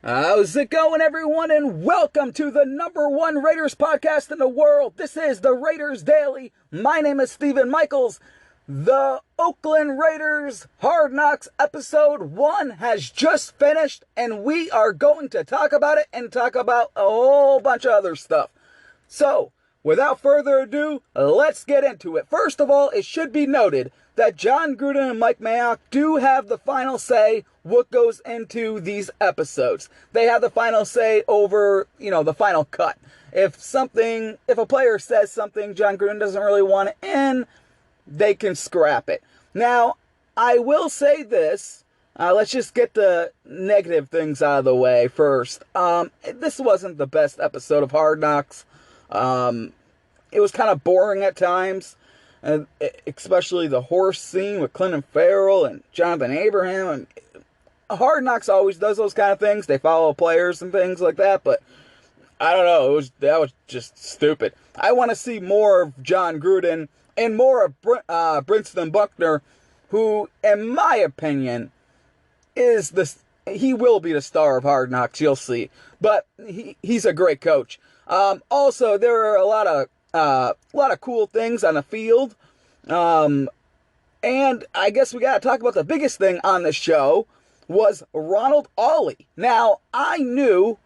How's it going, everyone, and welcome to the #1 Raiders podcast in the world. This is the Raiders Daily. My name is Steven Michaels. The Oakland Raiders Hard Knocks episode 1 has just finished, and we are going to talk about it and talk about a whole bunch of other stuff. So, without further ado, let's get into it. First of all, it should be noted that John Gruden and Mike Mayock do have the final say what goes into these episodes. They have the final say over, the final cut. If a player says something John Gruden doesn't really want it in, they can scrap it. Now, I will say this. Let's just get the negative things out of the way first. This wasn't the best episode of Hard Knocks. It was kind of boring at times, and especially the horse scene with Clinton Farrell and Jonathan Abraham. And Hard Knocks always does those kind of things. They follow players and things like that, but I don't know. That was just stupid. I want to see more of John Gruden and more of Brinston Buckner, who, in my opinion, he will be the star of Hard Knocks. You'll see, but he's a great coach. Also, there are a lot of cool things on the field, and I guess we got to talk about the biggest thing on the show was Ronald Ollie. Now, I knew,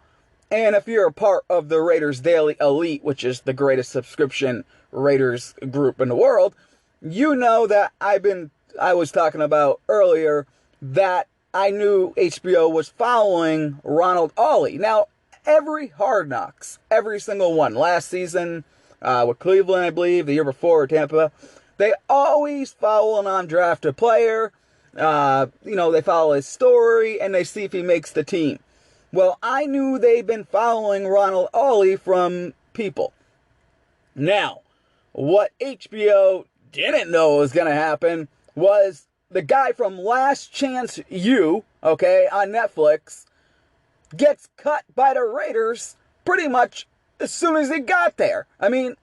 and if you're a part of the Raiders Daily Elite, which is the greatest subscription Raiders group in the world, you know that I was talking about earlier that I knew HBO was following Ronald Ollie. Now, every Hard Knocks, every single one, last season with Cleveland, I believe, the year before, Tampa, they always follow an undrafted player. They follow his story, and they see if he makes the team. Well, I knew they'd been following Ronald Ollie from people. Now, what HBO didn't know was going to happen was the guy from Last Chance U, on Netflix, gets cut by the Raiders pretty much as soon as he got there. I mean,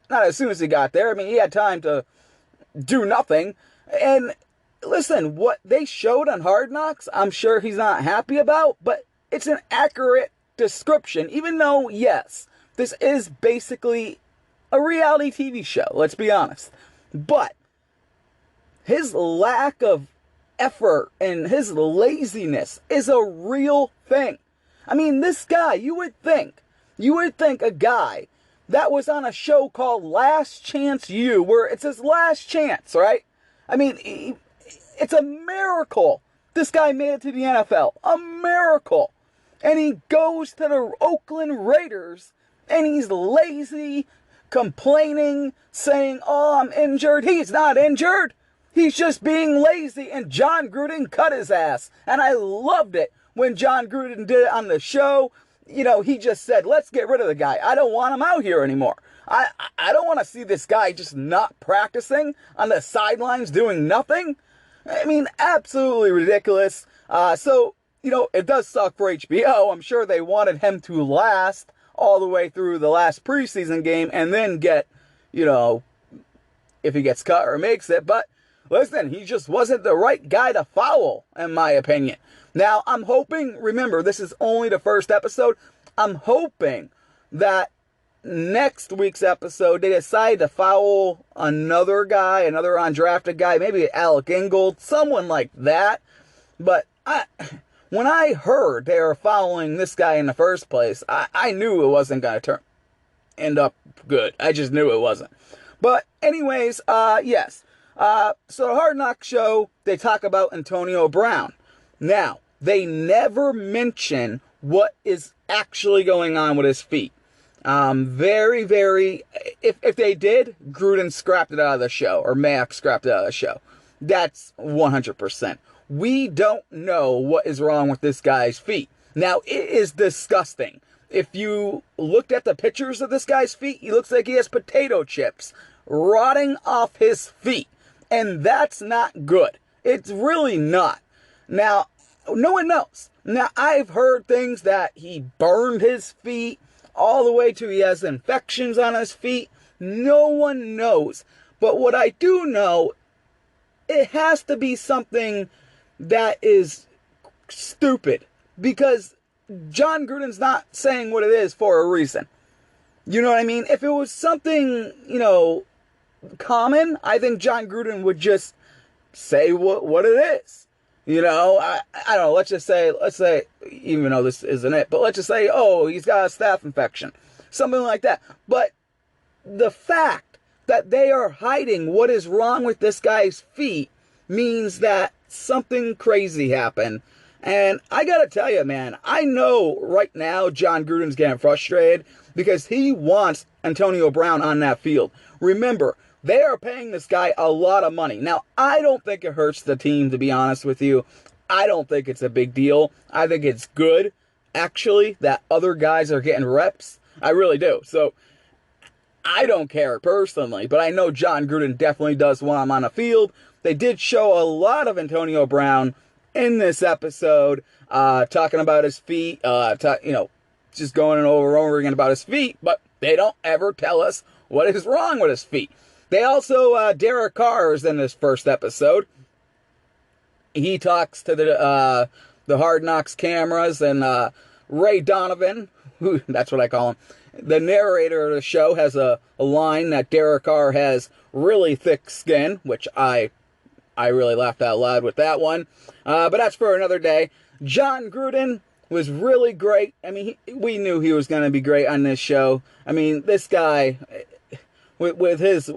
not as soon as he got there. I mean, he had time to do nothing. And listen, what they showed on Hard Knocks, I'm sure he's not happy about, but it's an accurate description, even though, yes, this is basically a reality TV show, let's be honest. But his lack of effort and his laziness is a real thing. I mean, this guy, you would think a guy that was on a show called Last Chance U, where it's his last chance, right? I mean, it's a miracle this guy made it to the NFL. A miracle. And he goes to the Oakland Raiders, and he's lazy, complaining, saying, "Oh, I'm injured." He's not injured. He's just being lazy, and John Gruden cut his ass. And I loved it when John Gruden did it on the show. He just said, let's get rid of the guy. I don't want him out here anymore. I don't want to see this guy just not practicing on the sidelines doing nothing. I mean, absolutely ridiculous. So, it does suck for HBO. I'm sure they wanted him to last all the way through the last preseason game and then get, if he gets cut or makes it. But listen, he just wasn't the right guy to follow, in my opinion. Now, I'm hoping, remember, this is only the first episode. I'm hoping that next week's episode, they decide to follow another guy, another undrafted guy, maybe Alec Ingold, someone like that. But when I heard they were following this guy in the first place, I knew it wasn't going to end up good. I just knew it wasn't. But anyways, yes. So the Hard Knock show, they talk about Antonio Brown. Now, they never mention what is actually going on with his feet. Very, very, if they did, Gruden scrapped it out of the show, or Mayock scrapped it out of the show. That's 100%. We don't know what is wrong with this guy's feet. Now, it is disgusting. If you looked at the pictures of this guy's feet, he looks like he has potato chips rotting off his feet. And that's not good. It's really not. Now, no one knows. Now, I've heard things that he burned his feet all the way to he has infections on his feet. No one knows. But what I do know, it has to be something that is stupid. Because John Gruden's not saying what it is for a reason. You know what I mean? If it was something, common, I think John Gruden would just say what it is. I don't know, let's say, even though this isn't it, but let's just say, oh, he's got a staph infection. Something like that. But the fact that they are hiding what is wrong with this guy's feet means that something crazy happened. And I gotta tell you, man, I know right now John Gruden's getting frustrated because he wants Antonio Brown on that field. Remember, they are paying this guy a lot of money. Now, I don't think it hurts the team, to be honest with you. I don't think it's a big deal. I think it's good, actually, that other guys are getting reps. I really do. So, I don't care personally, but I know John Gruden definitely does want him on the field. They did show a lot of Antonio Brown in this episode, talking about his feet, just going over and over again about his feet, but they don't ever tell us what is wrong with his feet. They also, Derek Carr is in this first episode. He talks to the Hard Knocks cameras, and Ray Donovan, who that's what I call him, the narrator of the show, has a line that Derek Carr has really thick skin, which I really laughed out loud with that one. But that's for another day. John Gruden was really great. I mean, we knew he was going to be great on this show. I mean, this guy, with his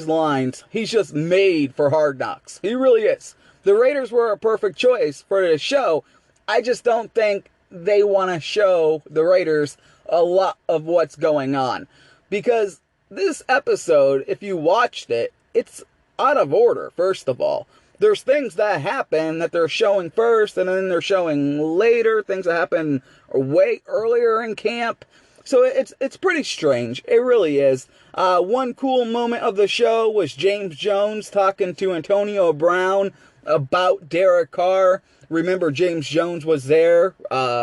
lines, he's just made for Hard Knocks. He really is. The Raiders were a perfect choice for this show. I just don't think they want to show the Raiders a lot of what's going on. Because this episode, if you watched it, it's out of order, first of all. There's things that happen that they're showing first, and then they're showing later, things that happen way earlier in camp. So it's pretty strange. It really is. One cool moment of the show was James Jones talking to Antonio Brown about Derek Carr. Remember, James Jones was there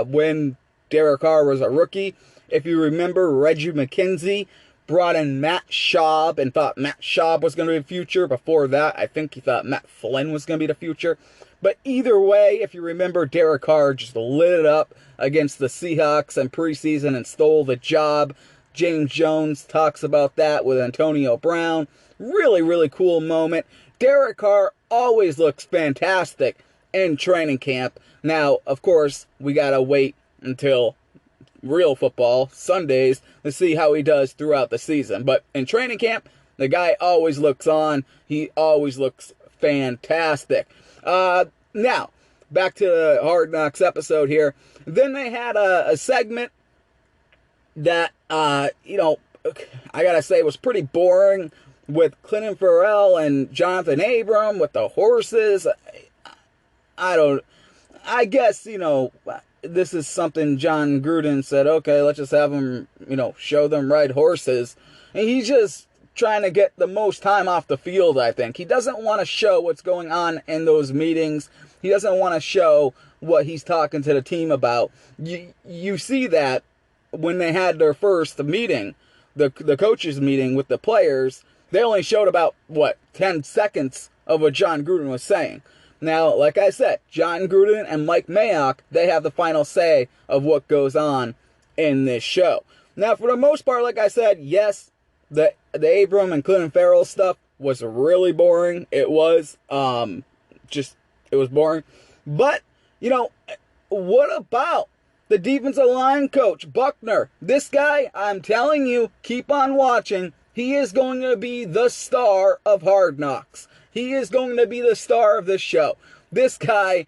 when Derek Carr was a rookie. If you remember, Reggie McKenzie brought in Matt Schaub and thought Matt Schaub was going to be the future. Before that, I think he thought Matt Flynn was going to be the future. But either way, if you remember, Derek Carr just lit it up against the Seahawks in preseason and stole the job. James Jones talks about that with Antonio Brown. Really, really cool moment. Derek Carr always looks fantastic in training camp. Now, of course, we got to wait until real football, Sundays, to see how he does throughout the season. But in training camp, the guy always looks on. He always looks fantastic. Now, back to the Hard Knocks episode here. Then they had a segment that, I gotta say was pretty boring with Clinton Farrell and Jonathan Abram with the horses. I guess, this is something John Gruden said, okay, let's just have them, show them ride horses. And he's just trying to get the most time off the field, I think. He doesn't want to show what's going on in those meetings. He doesn't want to show what he's talking to the team about. You see that when they had their first meeting, the coaches meeting with the players, they only showed about, 10 seconds of what John Gruden was saying. Now, like I said, John Gruden and Mike Mayock, they have the final say of what goes on in this show. Now, for the most part, like I said, yes, the Abram and Clinton Farrell stuff was really boring. It was, it was boring. But, what about the defensive line coach, Buckner? This guy, I'm telling you, keep on watching. He is going to be the star of Hard Knocks. He is going to be the star of this show. This guy,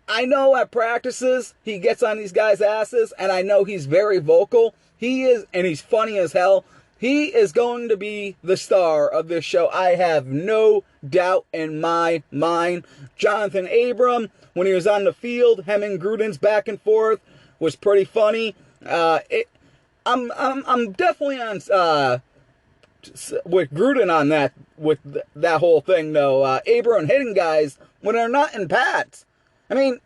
I know at practices, he gets on these guys' asses, and I know he's very vocal. He is, and he's funny as hell. He is going to be the star of this show. I have no doubt in my mind. Jonathan Abram, when he was on the field, him and Gruden's back and forth was pretty funny. I'm definitely on with Gruden on that, with that whole thing, though. Abram hitting guys when they're not in pads. I mean,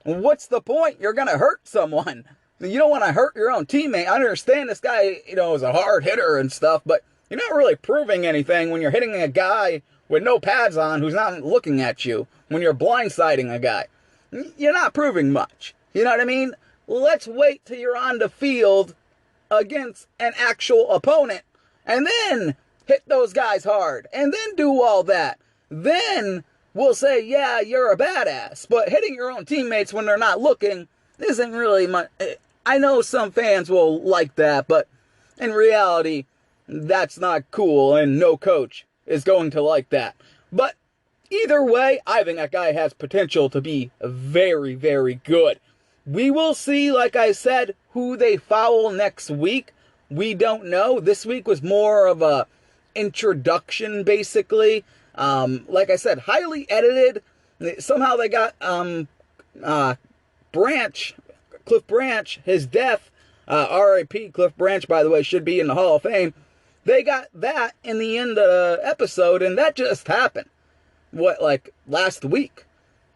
what's the point? You're going to hurt someone. You don't want to hurt your own teammate. I understand this guy, is a hard hitter and stuff, but you're not really proving anything when you're hitting a guy with no pads on who's not looking at you, when you're blindsiding a guy. You're not proving much. You know what I mean? let's wait till you're on the field against an actual opponent and then hit those guys hard and then do all that. Then we'll say, yeah, you're a badass. But hitting your own teammates when they're not looking isn't really much. I know some fans will like that, but in reality, that's not cool, and no coach is going to like that. But either way, I think that guy has potential to be very, very good. We will see, like I said, who they foul next week. We don't know. This week was more of a introduction, basically. Like I said, highly edited. Somehow they got Cliff Branch, his death, R.I.P. Cliff Branch, by the way, should be in the Hall of Fame. They got that in the end of the episode, and that just happened. Like last week?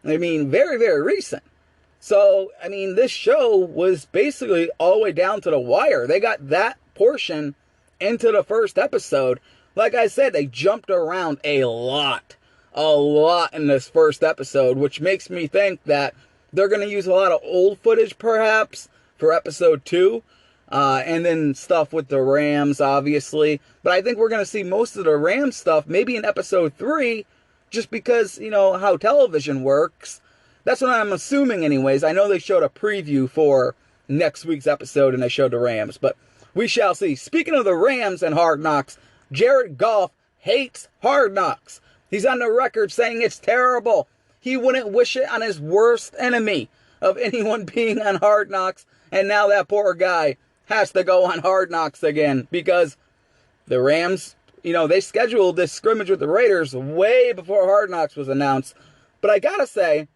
I mean, very, very recent. So, I mean, this show was basically all the way down to the wire. They got that portion into the first episode. Like I said, they jumped around a lot in this first episode, which makes me think that they're going to use a lot of old footage, perhaps, for episode 2. And then stuff with the Rams, obviously. But I think we're going to see most of the Rams stuff maybe in episode 3, just because, you know, how television works. That's what I'm assuming anyways. I know they showed a preview for next week's episode and they showed the Rams, but we shall see. Speaking of the Rams and Hard Knocks, Jared Goff hates Hard Knocks. He's on the record saying it's terrible. He wouldn't wish it on his worst enemy of anyone being on Hard Knocks, and now that poor guy has to go on Hard Knocks again because the Rams, you know, they scheduled this scrimmage with the Raiders way before Hard Knocks was announced. But I gotta say,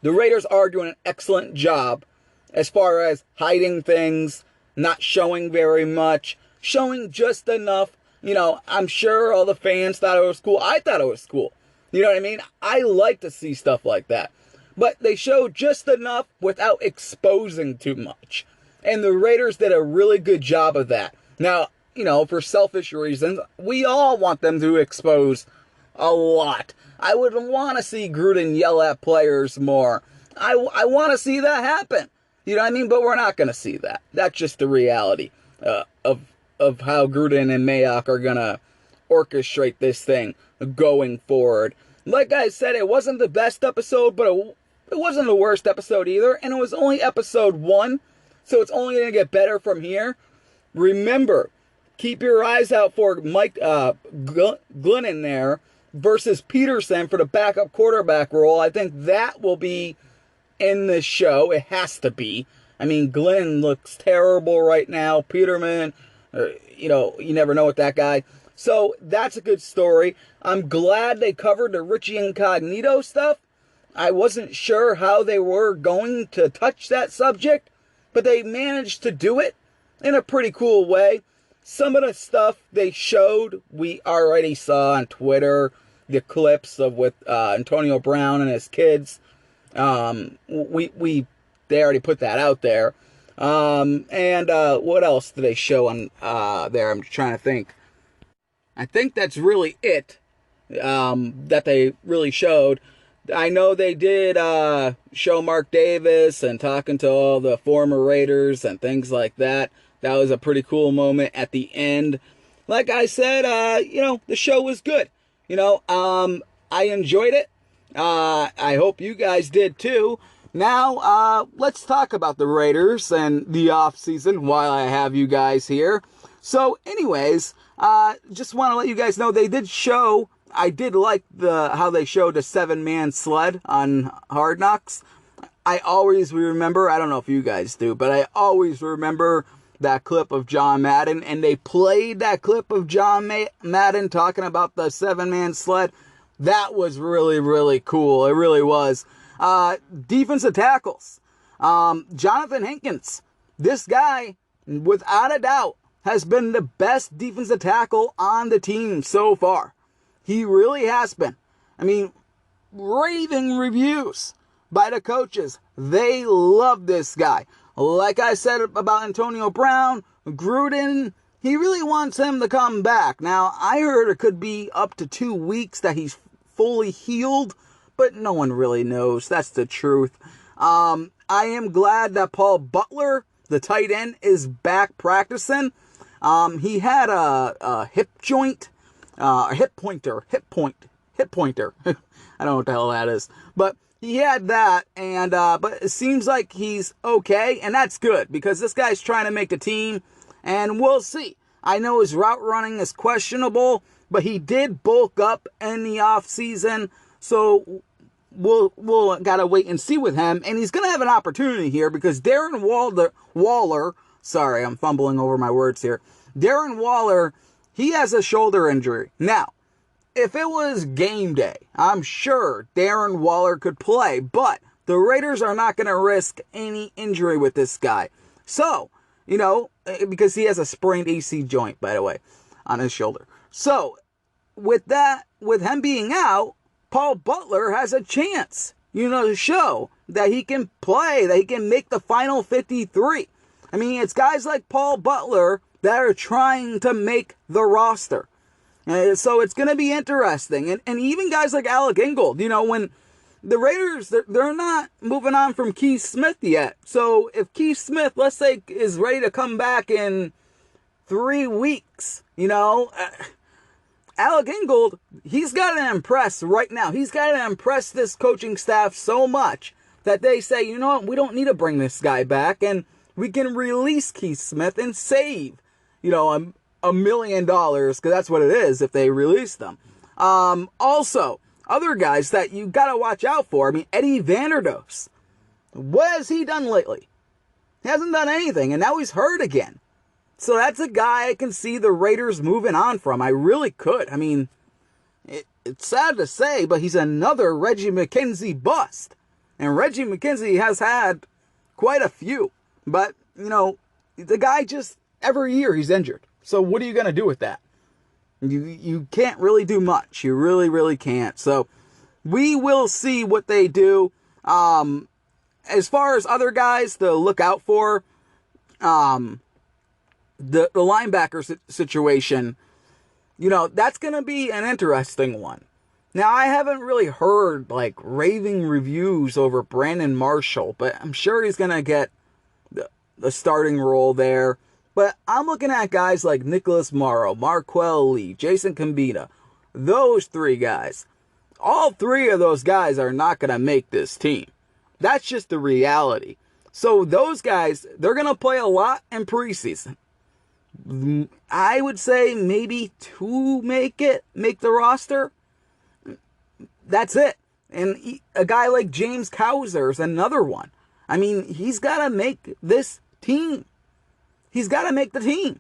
the Raiders are doing an excellent job as far as hiding things, not showing very much, showing just enough. You know, I'm sure all the fans thought it was cool. I thought it was cool. You know what I mean? I like to see stuff like that. But they showed just enough without exposing too much. And the Raiders did a really good job of that. Now, you know, for selfish reasons, we all want them to expose a lot. I would want to see Gruden yell at players more. I want to see that happen. You know what I mean? But we're not going to see that. That's just the reality of how Gruden and Mayock are going to orchestrate this thing going forward. Like I said, it wasn't the best episode, but it wasn't the worst episode either. And it was only episode 1, so it's only going to get better from here. Remember, keep your eyes out for Mike Glennon there versus Peterson for the backup quarterback role. I think that will be in this show. It has to be. I mean, Glenn looks terrible right now. Peterman, you know, you never know with that guy. So that's a good story. I'm glad they covered the Richie Incognito stuff. I wasn't sure how they were going to touch that subject, but they managed to do it in a pretty cool way. Some of the stuff they showed, we already saw on Twitter, the clips of with Antonio Brown and his kids. They already put that out there. And what else did they show on there? I'm trying to think. I think that's really it that they really showed. I know they did show Mark Davis and talking to all the former Raiders and things like that. That was a pretty cool moment at the end. Like I said, you know, the show was good. You know, I enjoyed it. I hope you guys did too. Now, let's talk about the Raiders and the off season while I have you guys here. So, anyways, just want to let you guys know they did show. I did like how they showed a 7-man sled on Hard Knocks. I always remember. I don't know if you guys do, but I always remember that clip of John Madden, and they played that clip of John Madden talking about the 7-man sled. That was really, really cool. It really was. Defensive tackles. Jonathan Hankins. This guy, without a doubt, has been the best defensive tackle on the team so far. He really has been. I mean, raving reviews by the coaches. They love this guy. Like I said about Antonio Brown, Gruden, he really wants him to come back. Now, I heard it could be up to 2 weeks that he's fully healed, but no one really knows. That's the truth. I am glad that Paul Butler, the tight end, is back practicing. He had a hip joint, hip pointer. I don't know what the hell that is, but he had that, and but it seems like he's okay, and that's good because this guy's trying to make the team, and we'll see. I know his route running is questionable, but he did bulk up in the off season, so we'll gotta wait and see with him, and he's gonna have an opportunity here because Darren Waller, sorry, I'm fumbling over my words here. Darren Waller, he has a shoulder injury. Now, if it was game day, I'm sure Darren Waller could play, but the Raiders are not going to risk any injury with this guy. So, because he has a sprained AC joint, by the way, on his shoulder. So, with him being out, Paul Butler has a chance, to show that he can play, that he can make the final 53. I mean, it's guys like Paul Butler that are trying to make the roster. So it's going to be interesting. And even guys like Alec Ingold, when the Raiders, they're not moving on from Keith Smith yet. So if Keith Smith, let's say, is ready to come back in 3 weeks, Alec Ingold, he's got to impress right now. He's got to impress this coaching staff so much that they say, you know what, we don't need to bring this guy back, and we can release Keith Smith and save, $1 million, because that's what it is if they release them. Also, other guys that you got to watch out for. I mean, Eddie Vanderdoes. What has he done lately? He hasn't done anything, and now he's hurt again. So that's a guy I can see the Raiders moving on from. I really could. I mean, it's sad to say, but he's another Reggie McKenzie bust. And Reggie McKenzie has had quite a few. But, the guy just, every year he's injured. So what are you going to do with that? You can't really do much. You really, really can't. So we will see what they do. As far as other guys to look out for, the linebacker situation, that's going to be an interesting one. Now, I haven't really heard, raving reviews over Brandon Marshall, but I'm sure he's going to get the starting role there. But I'm looking at guys like Nicholas Morrow, Marquell Lee, Jason Kambita. Those three guys. All three of those guys are not going to make this team. That's just the reality. So those guys, they're going to play a lot in preseason. I would say maybe 2 make the roster. That's it. And a guy like James Cowser is another one. I mean, he's got to make this team. He's got to make the team.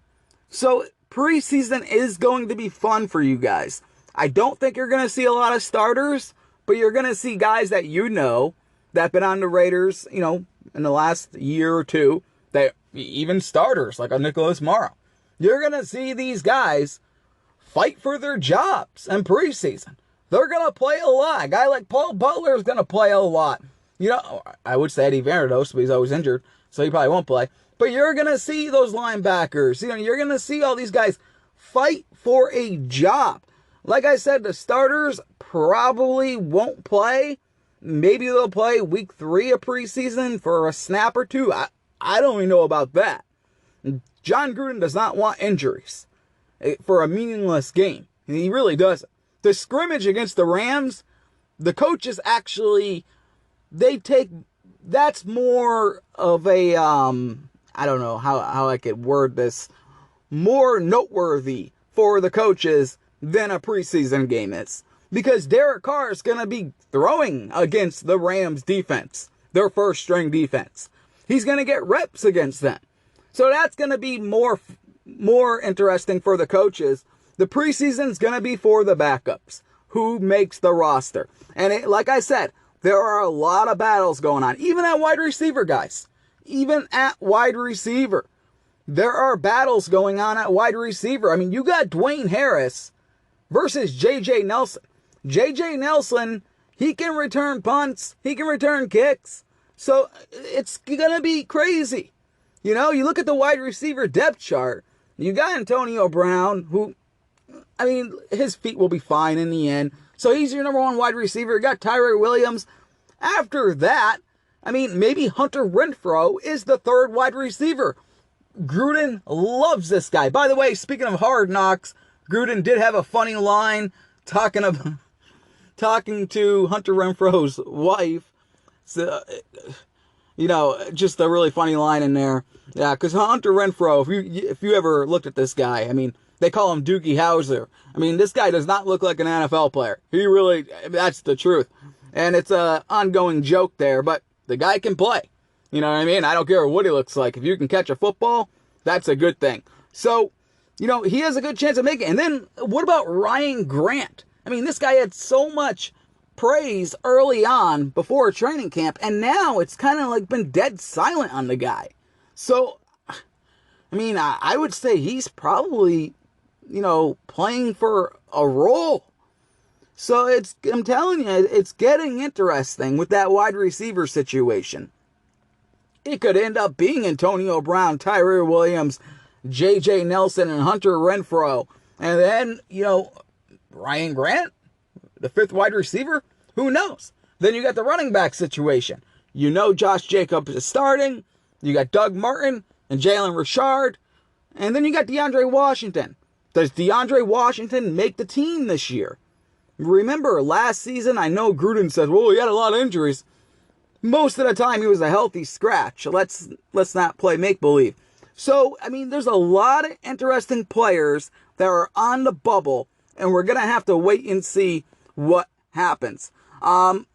So preseason is going to be fun for you guys. I don't think you're going to see a lot of starters, but you're going to see guys that that have been on the Raiders, in the last year or two, that even starters like a Nicholas Morrow. You're going to see these guys fight for their jobs in preseason. They're going to play a lot. A guy like Paul Butler is going to play a lot. I would say Eddie Vanderdoes, but he's always injured, so he probably won't play. But you're going to see those linebackers. You're going to see all these guys fight for a job. Like I said, the starters probably won't play. Maybe they'll play week 3 of preseason for a snap or 2. I don't even know about that. John Gruden does not want injuries for a meaningless game. He really doesn't. The scrimmage against the Rams, the coaches actually, that's more of a, I don't know how I could word this, more noteworthy for the coaches than a preseason game is. Because Derek Carr is going to be throwing against the Rams defense, their first string defense. He's going to get reps against them. So that's going to be more interesting for the coaches. The preseason is going to be for the backups. Who makes the roster? And like I said, there are a lot of battles going on. Even at wide receiver, guys. Even at wide receiver. There are battles going on at wide receiver. I mean, you got Dwayne Harris versus J.J. Nelson. J.J. Nelson, he can return punts. He can return kicks. So it's going to be crazy. You look at the wide receiver depth chart. You got Antonio Brown, who, his feet will be fine in the end. So he's your number 1 wide receiver. You got Tyree Williams. After that, I mean, maybe Hunter Renfrow is the third wide receiver. Gruden loves this guy. By the way, speaking of Hard Knocks, Gruden did have a funny line talking to Hunter Renfrow's wife. So, just a really funny line in there. Yeah, because Hunter Renfrow, if you ever looked at this guy, I mean, they call him Doogie Howser. I mean, this guy does not look like an NFL player. That's the truth. And it's an ongoing joke there, but the guy can play. You know what I mean? I don't care what he looks like. If you can catch a football, that's a good thing. So, he has a good chance of making it. And then, what about Ryan Grant? I mean, this guy had so much praise early on before training camp, and now it's kind of like been dead silent on the guy. So, I mean, I would say he's probably, playing for a role. So I'm telling you, it's getting interesting with that wide receiver situation. It could end up being Antonio Brown, Tyree Williams, J.J. Nelson, and Hunter Renfrow. And then, Ryan Grant, the fifth wide receiver. Who knows? Then you got the running back situation. Josh Jacobs is starting. You got Doug Martin and Jalen Richard. And then you got DeAndre Washington. Does DeAndre Washington make the team this year? Remember, last season, I know Gruden said, well, he had a lot of injuries. Most of the time, he was a healthy scratch. Let's not play make-believe. So, I mean, there's a lot of interesting players that are on the bubble, and we're going to have to wait and see what happens. And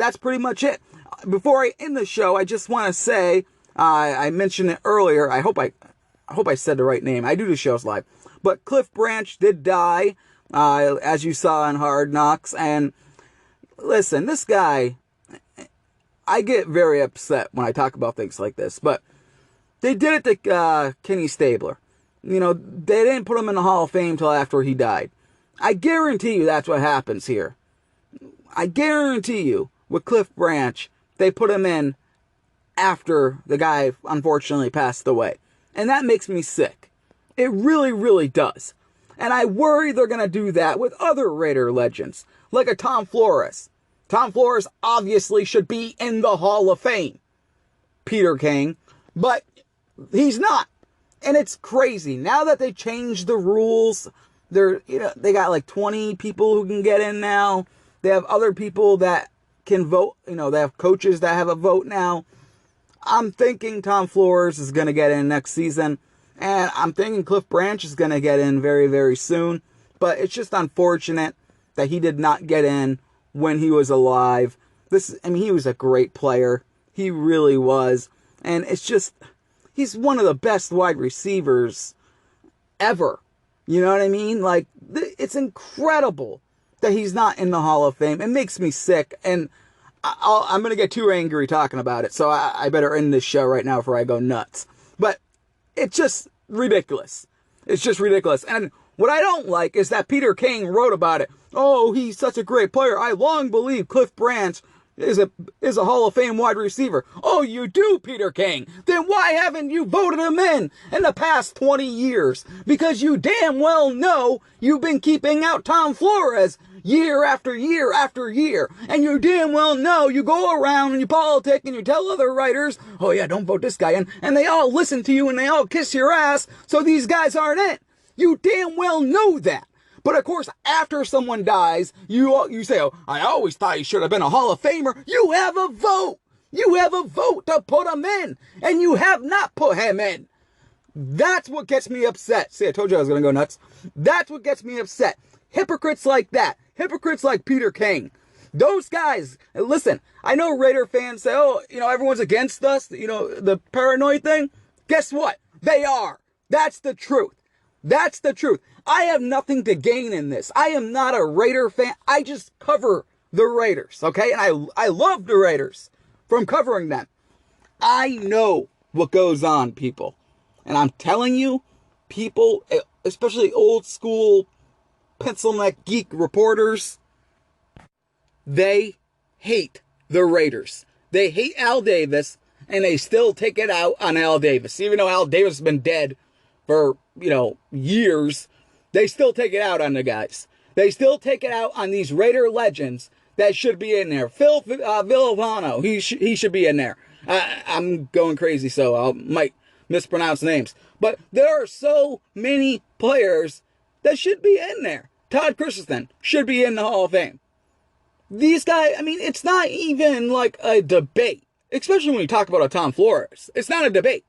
that's pretty much it. Before I end the show, I just want to say, I mentioned it earlier. I hope I said the right name. I do the shows live. But Cliff Branch did die, as you saw in Hard Knocks. And listen, this guy, I get very upset when I talk about things like this. But they did it to Kenny Stabler. They didn't put him in the Hall of Fame till after he died. I guarantee you that's what happens here. I guarantee you, with Cliff Branch, they put him in after the guy unfortunately passed away. And that makes me sick. It really, really does. And I worry they're going to do that with other Raider legends, like a Tom Flores. Tom Flores obviously should be in the Hall of Fame, Peter King, but he's not. And it's crazy. Now that they changed the rules, they got like 20 people who can get in now. They have other people that can vote. They have coaches that have a vote now. I'm thinking Tom Flores is going to get in next season. And I'm thinking Cliff Branch is going to get in very, very soon. But it's just unfortunate that he did not get in when he was alive. He was a great player. He really was. And it's just, he's one of the best wide receivers ever. You know what I mean? Like, it's incredible that he's not in the Hall of Fame. It makes me sick. And I'm going to get too angry talking about it. So I better end this show right now before I go nuts. But it's just ridiculous. It's just ridiculous. And what I don't like is that Peter King wrote about it. Oh, he's such a great player. I long believed Cliff Branch is a Hall of Fame wide receiver. Oh, you do, Peter King. Then why haven't you voted him in the past 20 years? Because you damn well know you've been keeping out Tom Flores year after year after year. And you damn well know you go around and you politic and you tell other writers, oh yeah, don't vote this guy in. And they all listen to you and they all kiss your ass, so these guys aren't in. You damn well know that. But of course, after someone dies, you say, oh, I always thought he should have been a Hall of Famer. You have a vote. You have a vote to put him in. And you have not put him in. That's what gets me upset. See, I told you I was going to go nuts. That's what gets me upset. Hypocrites like that. Hypocrites like Peter King. Those guys, listen, I know Raider fans say, oh, everyone's against us, the paranoid thing. Guess what? They are. That's the truth. That's the truth. I have nothing to gain in this. I am not a Raider fan. I just cover the Raiders, okay? And I love the Raiders from covering them. I know what goes on, people. And I'm telling you, people, especially old school pencil neck geek reporters, they hate the Raiders. They hate Al Davis, and they still take it out on Al Davis. Even though Al Davis has been dead for, years, they still take it out on the guys. They still take it out on these Raider legends that should be in there. Phil Villavano, he should be in there. I'm going crazy, so I might mispronounce names. But there are so many players that should be in there. Todd Christensen should be in the Hall of Fame. These guys, I mean, it's not even like a debate, especially when you talk about a Tom Flores. It's not a debate.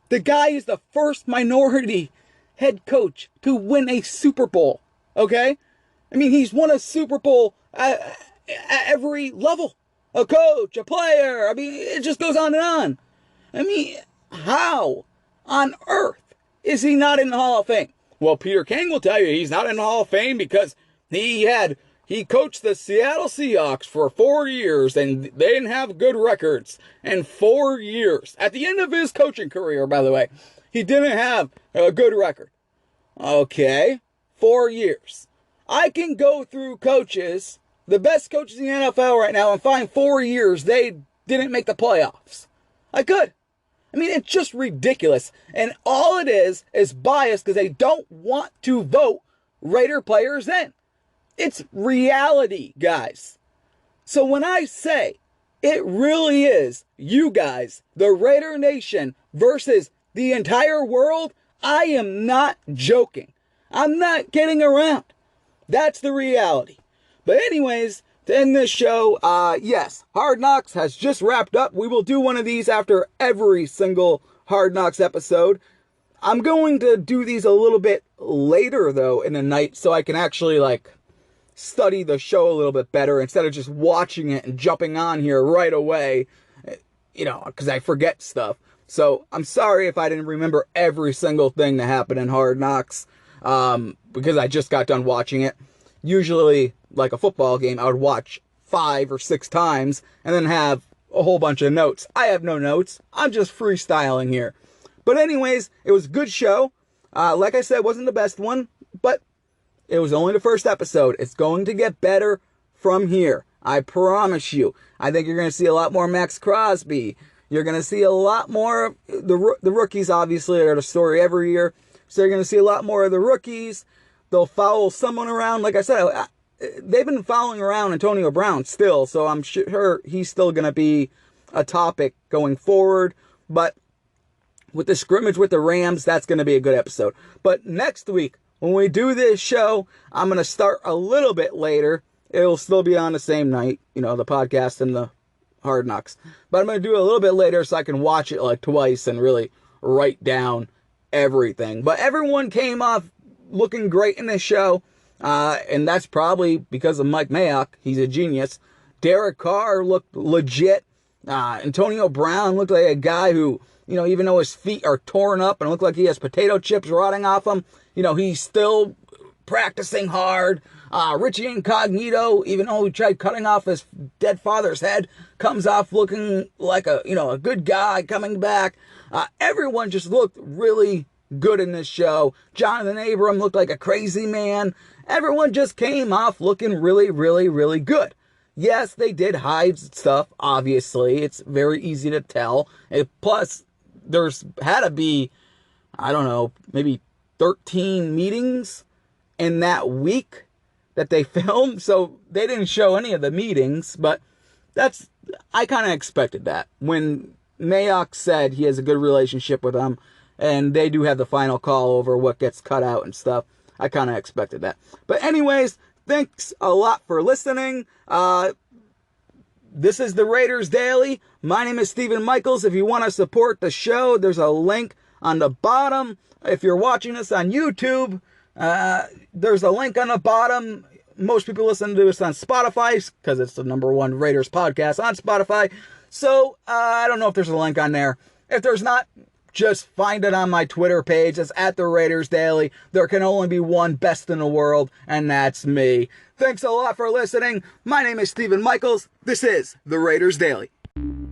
The guy is the first minority head coach to win a Super Bowl, okay? I mean, he's won a Super Bowl at every level. A coach, a player, I mean, it just goes on and on. I mean, how on earth is he not in the Hall of Fame? Well, Peter King will tell you he's not in the Hall of Fame because he coached the Seattle Seahawks for 4 years and they didn't have good records in 4 years. At the end of his coaching career, by the way, he didn't have a good record. Okay, 4 years. I can go through coaches, the best coaches in the NFL right now, and find 4 years they didn't make the playoffs. I could. I mean, it's just ridiculous. And all it is bias because they don't want to vote Raider players in. It's reality, guys. So when I say it really is you guys, the Raider Nation versus the entire world, I am not joking. I'm not kidding around. That's the reality. But anyways, to end this show, yes, Hard Knocks has just wrapped up. We will do one of these after every single Hard Knocks episode. I'm going to do these a little bit later, though, in the night, so I can actually, study the show a little bit better instead of just watching it and jumping on here right away, because I forget stuff. So I'm sorry if I didn't remember every single thing that happened in Hard Knocks, because I just got done watching it. Usually, like a football game, I would watch 5 or 6 times and then have a whole bunch of notes. I have no notes. I'm just freestyling here. But anyways, it was a good show. Like I said, it wasn't the best one, but it was only the first episode. It's going to get better from here. I promise you. I think you're going to see a lot more Max Crosby. You're going to see a lot more. The rookies, obviously, are the story every year. So you're going to see a lot more of the rookies. They'll follow someone around. Like I said, they've been following around Antonio Brown still. So I'm sure he's still going to be a topic going forward. But with the scrimmage with the Rams, that's going to be a good episode. But next week, when we do this show, I'm going to start a little bit later. It'll still be on the same night, the podcast and the Hard Knocks. But I'm going to do it a little bit later so I can watch it twice and really write down everything. But everyone came off looking great in this show. And that's probably because of Mike Mayock. He's a genius. Derek Carr looked legit. Antonio Brown looked like a guy who, even though his feet are torn up and look like he has potato chips rotting off him, he's still practicing hard. Richie Incognito, even though he tried cutting off his dead father's head, comes off looking like a good guy coming back. Everyone just looked really good in this show. Jonathan Abram looked like a crazy man. Everyone just came off looking really, really, really good. Yes, they did hide stuff, obviously. It's very easy to tell. Plus, there's had to be, I don't know, maybe 13 meetings in that week that they filmed. So they didn't show any of the meetings, but I kind of expected that. When Mayock said he has a good relationship with them, and they do have the final call over what gets cut out and stuff, I kind of expected that. But anyways, thanks a lot for listening. This is the Raiders Daily. My name is Stephen Michaels. If you want to support the show, there's a link on the bottom. If you're watching this on YouTube, there's a link on the bottom. Most people listen to this on Spotify because it's the #1 Raiders podcast on Spotify. So I don't know if there's a link on there. If there's not, just find it on my Twitter page. It's at the Raiders Daily. There can only be one best in the world, and that's me. Thanks a lot for listening. My name is Stephen Michaels. This is the Raiders Daily.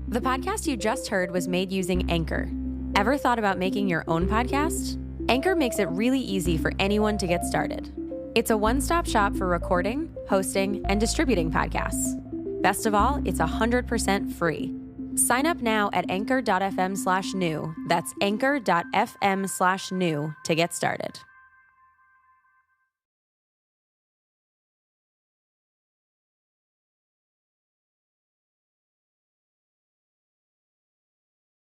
The podcast you just heard was made using Anchor. Ever thought about making your own podcast? Anchor makes it really easy for anyone to get started. It's a one-stop shop for recording, hosting, and distributing podcasts. Best of all, it's 100% free. Sign up now at anchor.fm/new. That's anchor.fm/new to get started.